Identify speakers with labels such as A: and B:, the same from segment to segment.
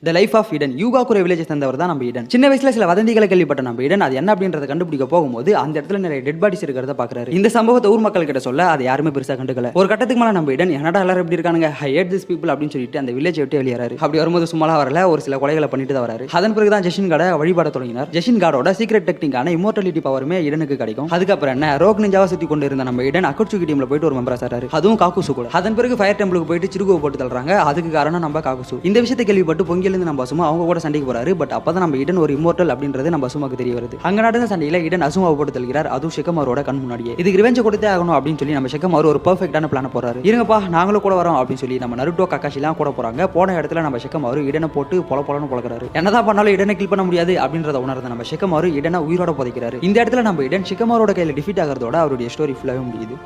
A: The life of Eden யூகாக்குரை village சேர்ந்தவர் தான் நம்ம ஈடன். சின்ன வயசுல சில வதந்திகளை கேள்விப்பட்ட நம்ம ஈடன் அது என்ன அப்படின்றத கண்டுபிடிக்க போகும்போது அந்த இடத்துல நிறைய டெட் பாடிஸ் இருக்கிறத பாக்குறாரு. இந்த சம்பவத்தை ஊர் மக்கள் கிட்ட சொல்ல அது யாருமே பெருசா கண்டுக்கல. ஒரு கட்டத்துக்கு மேல நம்ம ஈடன் என்னடா எல்லாரும் எப்படி இருக்காங்க, ஐ ஹேட் திஸ் பீப்புள் அப்படின்னு சொல்லிட்டு அந்த வில்லேஜ் விட்டு வெளியேறாரு. அப்படி வரும்போது சும்மாலாம் வரல, ஒரு சில கொலைகளை பண்ணிட்டு தான் வராரு. அதன் பிறகுதான் ஜெஷின் கார்டை வழிபாட தொடங்கினார். ஜெஷின் கார்டோட சீக்ரெட் டெக்னிக்கான இம்மோர்டாலிட்டி பவருமே ஈடனுக்கு கிடைக்கும். அதுக்கப்புறம் என்ன ரோக் நிஞ்சாவா சுத்தி கொண்டு இருந்த நம்ம ஈடன் அக்குட்சுகி டீம்ல போயிட்டு ஒரு மெம்பரா சாராரு, அதுவும் காக்குசு கூட. அதன் பிறகு ஃபயர் டெம்பிளுக்கு போயிட்டு சிறுகுவை போட்டு தள்ளுறாங்க. அதுக்கு காரணம் நம்ம காக்குசு. இந்த விஷயத்தை கேள்விப்பட்டு பொங்கிலிருந்து நம்ம சும்மா அவங்க கூட சண்டைக்கு போறாரு. பட் அப்பதான் நம்ம ஈடன் ஒரு இம்மோர்டல் அப்படின்றது நம்ம அசுமாக்கு தெரிய வருது. அங்க நடந்த சண்டையில ஈடன் அசுமாவை போட்டு தள்ளுகிறார், அதுவும் ஷெகமாரோட கண் முன்னாடியே. இதுக்கு ரிவெஞ்ச் கொடுத்தே ஆகணும் அப்படின்னு சொல்லி நம்ம ஷெகமாரு ஒரு பெர்ஃபெக்ட்டான பிளான் போறாரு. இருங்கப்பா நாங்களும் கூட வரோம் அப்படின்னு சொல்லி நம்ம நருட்டோ கக்காஷி எல்லாம் கூட போறாங்க. போன இடத்துல நம்ம ஷெகமாரு ஈடனை போட்டு பொலன்னு பொளக்குறாரு. என்னதான் பண்ணாலும் ஈடனை கில் பண்ண முடியாது அப்படின்றத உணர்ந்த நம்ம ஷெகமாரு ஈடனை உயிரோட புதைக்கிறாரு. இந்த இடத்துல நம்ம ஈடன் ஷெகமாரோட கையில டிஃபீட் ஆகிறதோட அவருடைய ஸ்டோரி ஃபுல்லாவே முடியுது.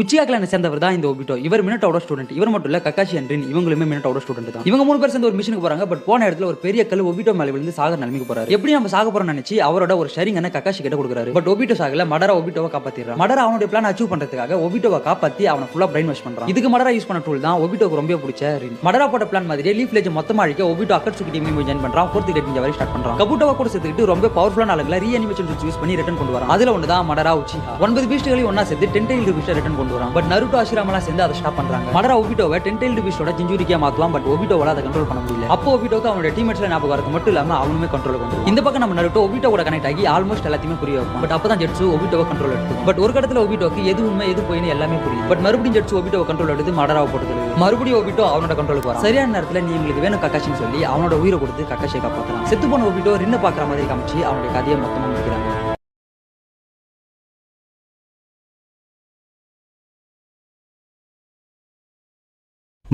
A: உச்சியா கிளானை சேர்ந்தவர் தான் இந்த ஒபிட்டோ. இவர் மினட்டோட ஸ்டூடெண்ட். இவர் மட்டும் இல்ல, கக்காஷி அண்ட் ரின் இவங்களுமே மினட்டோட ஸ்டூடெண்ட் தான். இவங்க 3 பேர் சேர்ந்து ஒரு மிஷனுக்கு போறாங்க. பட் போன இடத்துல ஒரு பெரிய கல் ஒபிட்டோ மேல விழுந்து சாகர நிலைமைக்கு போறாரு. எப்படி நம்ம சாக போறோம்னு நினைச்சு அவரோட ஒரு ஷேரிங் கக்காஷி கிட்ட கொடுக்குறாரு. பட் ஒபிட்டோ சாகல, மடரா ஒபிட்டோவை காப்பாத்திடுறான். மடரா அவனுடைய பிளான் அச்சீவ் பண்றதுக்காக ஒபிட்டோவை காப்பாத்தி அவனை ஃபுல்லா பிரைன் வாஷ் பண்றான். இதுக்கு மடரா யூஸ் பண்ண டூல் தான் ஒபிட்டோக்கு ரொம்ப பிடிச்ச ரின். மடரா போட்ட பிளான் மாதிரி லீஃப் வில்லேஜ் மொத்தமா அழிக்க ஒபிட்டோ அக்கட்சுகி டீம் ஜாயின் பண்றான். 4th கிரேட் நிஞ்சா வரை ஸ்டார்ட் பண்றான். கபுட்டோவை கூட சேர்த்துக்கிட்டு ரொம்ப பவர்ஃபுல்லான ஆளுங்களை ரீஅனிமேஷன் யூஸ் பண்ணி ரிட்டர்ன் கொண்டு வரான். அதுல ஒன்று தான் மடரா உச்சிஹா. 9 பீஸ்ட்களையும் ஒண்ணா சேர்த்து 10 டெய்ல்டு பீஸ்ட் ரிட்டர்ன் கொண்டு வரான். பட் நருட்டோ அஷிராமலாம் சேர்ந்து அதை ஸ்டாப் பண்றாங்க. மடரா ஒபிட்டோவை 10 டெய்ல்டு பீஸ்டோட ஜிஞ்சுரிக்கா மாத்துவான். பட் ஒபிட்டோவால அதை கண்ட்ரோல் பண்ண முடியல. அப்போ ஒபிட்டோக்கு அவனோட டீம்மேட்ஸ்ல ஞாபகம் வரது மட்டும் இல்லாம அவனுமே கண்ட்ரோல் கொண்டு. இந்த பக்கம் நம்ம நருட்டோ ஒபிட்டோ கூட கனெக்ட் ஆகி ஆல்மோஸ்ட் எல்லாத்தையுமே புரிய வைப்பான். பட் அப்பதான் ஜெட்சு ஒபிட்டோவை கண்ட்ரோல் எடுத்து. பட் ஒரு கடத்துல ஒபிட்டோக்கு எது உண்மை எது போயின்னு எல்லாமே புரியும். பட் மறுபடியும் ஜெட்சு ஒபிட்டோவை கண்ட்ரோல் எடுத்து மடராவை போட்டு மறுபடியும் ஒபிட்டோ அவனோட கண்ட்ரோலுக்கு வரான். சரியான நேரத்துல நீ உங்களுக்கு வேணும் கக்காஷின்னு சொல்லி அவனோட உயிரை கொடுத்து கக்காஷியை காப்பாத்தலாம். செத்து போன ஒபிட்டோ ரின்ன பாக்குற மாதிரி காமிச்சு அவனுடைய கதையை மொத்தமா முடிக்கிறாங்க.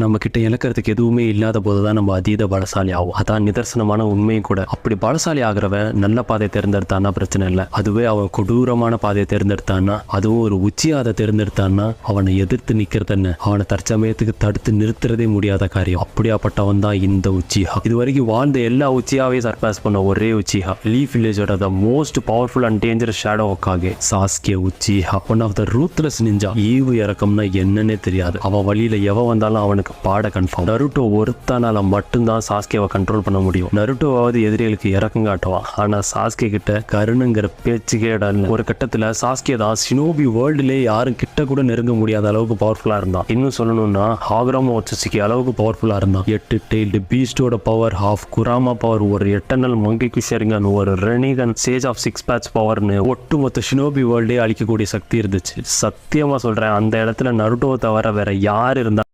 B: நம்ம கிட்ட இழக்கிறதுக்கு எதுவுமே இல்லாத போதுதான் நம்ம அதீத பலசாலி ஆகும். அதான் நிதர்சனமான உண்மையும் கூட. அப்படி பலசாலி ஆகிறவன் நல்ல பாதையை தேர்ந்தெடுத்தான்னா பிரச்சனை இல்லை. அதுவே அவன் கொடூரமான பாதையை தேர்ந்தெடுத்தான்னா, அதுவும் ஒரு உச்சியாதை தேர்ந்தெடுத்தான்னா அவனை எதிர்த்து நிக்கிறதுன்னு அவனை தற்சமயத்துக்கு தடுத்து நிறுத்துறதே முடியாத காரியம். அப்படியாப்பட்டவன் தான் இந்த உச்சிஹா. இது வரைக்கும் வாழ்ந்த எல்லா உச்சியாவையும் சர்பாஸ் பண்ண ஒரே உச்சிஹா. லீஃப் வில்லேஜோட the most powerful and dangerous shadow Hokage Sasuke Uchiha. One of the ruthless ninja. ஈவு இறக்கம்னா என்னன்னே தெரியாது. அவன் வழியில எவன் வந்தாலும் அவனுக்கு பாட கன்ஃபார்ம். நருட்டோ ஒருத்தனால மட்டும்தான் சாஸ்கேவை கண்ட்ரோல் பண்ண முடியும். நருட்டோவாவது எதிரிகளுக்கு இறக்கம் காட்டுவான். ஆனா சாஸ்கே கிட்ட கருணுங்கிற பேச்சுக்கே இடம். ஒரு கட்டத்துல சாஸ்கே தான் ஷினோபி வேர்ல்டுலே யாரும் கிட்ட கூட நெருங்க முடியாத அளவுக்கு பவர்ஃபுல்லா இருந்தான். இன்னும் சொல்லணும்னா ஹாக்ராமா ஒச்சசிக்கு அளவுக்கு பவர்ஃபுல்லா இருந்தான். 8 டெய்ல்டு பீஸ்டோட பவர், ஹாஃப் குராமா பவர், ஒரு எட்டர்னல் மங்கி ஷெரிங்கன், ஒரு ரெனிகன், சேஜ் ஆஃப் 6 பேட்ச் பவர்னு ஒட்டுமொத்த ஷினோபி வேர்ல்டே அழிக்கக்கூடிய சக்தி இருந்துச்சு. சத்தியமா சொல்றேன், அந்த இடத்துல நருட்டோவை தவிர வேற யார் இருந்தா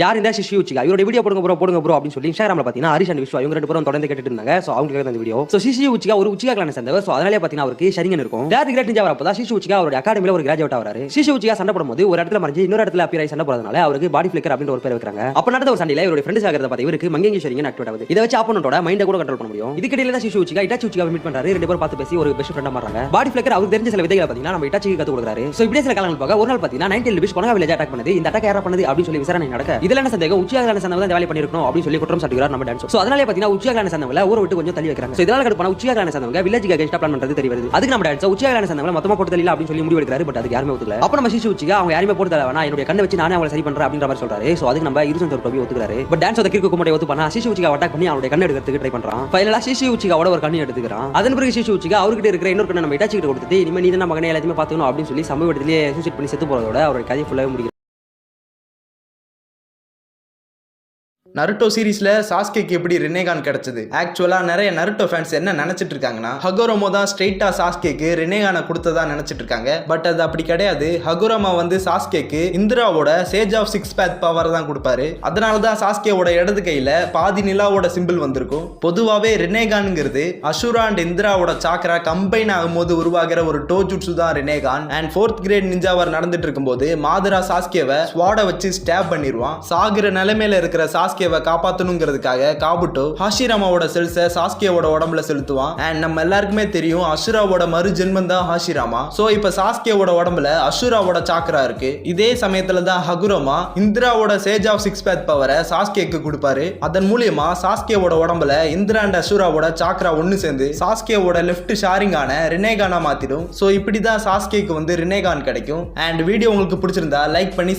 A: யார் இந்த ஷிஷி உச்சிகா இவரோட வீடியோ போடுங்க ப்ரோ அப்படின்னு சொல்லி இன்ஸ்டாகிராம்ல பாத்தீங்கன்னா ஹரிஷ் அண்ட் விஸ்வா இவங்க 2 பேரும் தொடர்ந்து கேட்டுட்டு இருந்தாங்க. சோ அவங்களுக்கு அந்த வீடியோ. சோ ஷிஷி உச்சிகா ஒரு உச்சிகா கிளானை சேர்ந்தவர். சோ அதனாலே பாத்தீங்கன்னா அவருக்கு ஷரிங்கன் இருக்கும். டேரக்ட் கிரேட் நிஞ்சா வரப்பதான் ஷிஷி உச்சிகா அவருடைய அகாடமில ஒரு கிராஜுவேட் ஆவறாரு. ஷிஷி உச்சிகா சண்டை போடும்போது ஒரு இடத்துல மறைஞ்சு இன்னொரு இடத்துல அப்பியர் ஆகி சண்டை போறதுனால அவருக்கு பாடி ஃபிளிக்கர் அப்படின்ற ஒரு பேர் வைக்கிறாங்க. அப்ப நடந்த ஒரு சண்டையில இவருடைய ஃப்ரெண்ட்ஸ் ஆகிறத பார்த்து இவருக்கு மங்கி ஷரிங்கன் ஆக்டிவேட் ஆகுது. இதை வச்சு ஆப்போனன்ட்டோட மைண்டை கூட கண்ட்ரோல் பண்ண முடியும். இதுக்கிடையில தான் ஷிஷி உச்சிகா இட்டாச்சி உச்சிகா மீட் பண்றாரு. 2 பேரும் பார்த்து பேசி ஒரு பெஸ்ட் ஃப்ரெண்டா மாறாங்க. பாடி ஃபிளிக்கர் அவருக்கு தெரிஞ்ச சில விதைகளை பாத்தீங்கன்னா நம்ம இட்டாச்சிக்கு கத்து கொடுக்குறாரு. சோ இப்படியே சில காலங்கள் போக ஒரு நாள் பாத்தீங்கன்னா 19 லிபிஷ் கொனகா வில்லேஜ் அட்டாக் பண்ணுது. இந்த அட்டாக் யாரா பண்ணது அப்படின்னு சொல்லி விசாரணை நடக்க இதுல என்ன சந்தேகம், உச்சிகா கிளானை சேர்ந்தவங்க வேலை பண்ணிருக்கணும் அப்படின்னு சொல்லி குற்றம் சாட்டுகிறார் நம்ம டான்ஸ். சோ அதனாலே பாத்தீங்கன்னா உச்சிகா கிளானை சேர்ந்தவங்க ஊரை விட்டு கொஞ்சம் தள்ளி வைக்கிறாங்க. சோ இதனால கடுப்பான உச்சிகா கிளானை சேர்ந்தவங்க வில்லேஜுக்கு அகைன்ஸ்டா பிளான் பண்றது தெரிய வருது. அதுக்கு நம்ம டான்ஸ் உச்சிகா கிளானை சேர்ந்தவங்க மொத்தமா போட்டு தள்ளி அப்படின்னு சொல்லி முடிவு எடுக்கிறாரு. பட் அதுக்கு யாருமே ஒத்துக்கல. அப்ப நம்ம ஷிஷி உச்சிகா அவங்க யாருமே போட்டு தரவனா என்னுடைய கண்ணை வச்சு நானே அவங்களை சரி பண்றேன் அப்படின்ற மாதிரி சொல்றாரு. சோ அதுக்கு நம்ம இருசன் டோபி ஒத்துக்கிறாரு. பட் டான்ஸ் அந்த கிறுக்கு குமட்டை ஒத்து பண்ணா ஷிஷி உச்சிகா அட்டாக் பண்ணி அவருடைய கண்ணை எடுக்கிறதுக்கு ட்ரை பண்றான். ஃபைனலா ஷிஷி உச்சிகாவோட ஒரு கண்ணை எடுத்துக்கிறான். அதன் பிறகு ஷிஷி உச்சிகா அவர்கிட்ட இருக்கிற இன்னொரு கண்ணை நம்ம இட்டாச்சி கிட்ட கொடுத்துட்டு இனிமே நீ தான் மகனே எல்லாத்தையுமே பாத்துக்கணும் அப்படின்னு சொல்லி சமூக இடத்திலேயே சூசைட் பண்ணி செத்து போறதோட அவருடைய கதையை ஃபுல்லாவே முடியும்.
C: நருட்டோ சீரீஸ்ல சாஸ்கேக்கு எப்படி ரினேகான் கிடைச்சது? ஆக்சுவலா நிறைய நருட்டோ ஃபேன்ஸ் என்ன நினைச்சிட்டு இருக்காங்கன்னா ஹகுரோமா தான் ஸ்ட்ரெயிட்டா சாஸ்கேக்கு ரினேகானை கொடுத்ததா நினைச்சிட்டு இருக்காங்க. பட் அது அப்படி கிடையாது. ஹகுரோமா வந்து சாஸ்கேக்கு இந்திராவோட சேஜ் ஆஃப் 6 பேட்ச் பவர் தான் கொடுப்பாரு. அதனாலதான் சாஸ்கேவோட இடது கையில பாதி நிலாவோட சிம்பிள் வந்திருக்கும். பொதுவாவே ரினேகான்ங்கிறது அசுரா அண்ட் இந்திராவோட சாக்கரா கம்பைன் ஆகும்போது உருவாகிற ஒரு டோஜுட்சு தான் ரினேகான். அண்ட் 4th கிரேட் நிஞ்சாவர் நடந்துட்டு இருக்கும்போது மாதரா சாஸ்கேவை ஸ்வாட வச்சு ஸ்டாப் பண்ணிடுவான். சாகுற நிலைமையில இருக்கிற சாஸ்கே சாஸ்கேவை காப்பாத்தணுங்கிறதுக்காக காபுட்டோ ஹாஷிராமாவோட செல்ஸை சாஸ்கேவோட உடம்புல செலுத்துவான். அண்ட் நம்ம எல்லாருக்குமே தெரியும் அசுராவோட மறு ஜென்மம் தான் ஹாஷிராமா. சோ இப்ப சாஸ்கேவோட உடம்புல அசுராவோட சாக்ரா இருக்கு. இதே சமயத்துல தான் ஹகுரமா இந்திராவோட சேஜ் ஆஃப் சிக்ஸ் பேத் பவரை சாஸ்கேக்கு கொடுப்பாரு. அதன் மூலியமா சாஸ்கேவோட உடம்புல இந்திரா அண்ட் அசுராவோட சாக்ரா ஒன்னு சேர்ந்து சாஸ்கேவோட லெஃப்ட் ஷாரிங்கான ரினேகானா மாத்திடும். சோ இப்படிதான் சாஸ்கேக்கு வந்து ரினேகான் கிடைக்கும். அண்ட் வீடியோ உங்களுக்கு பிடிச்சிருந்தா லைக் பண்ணி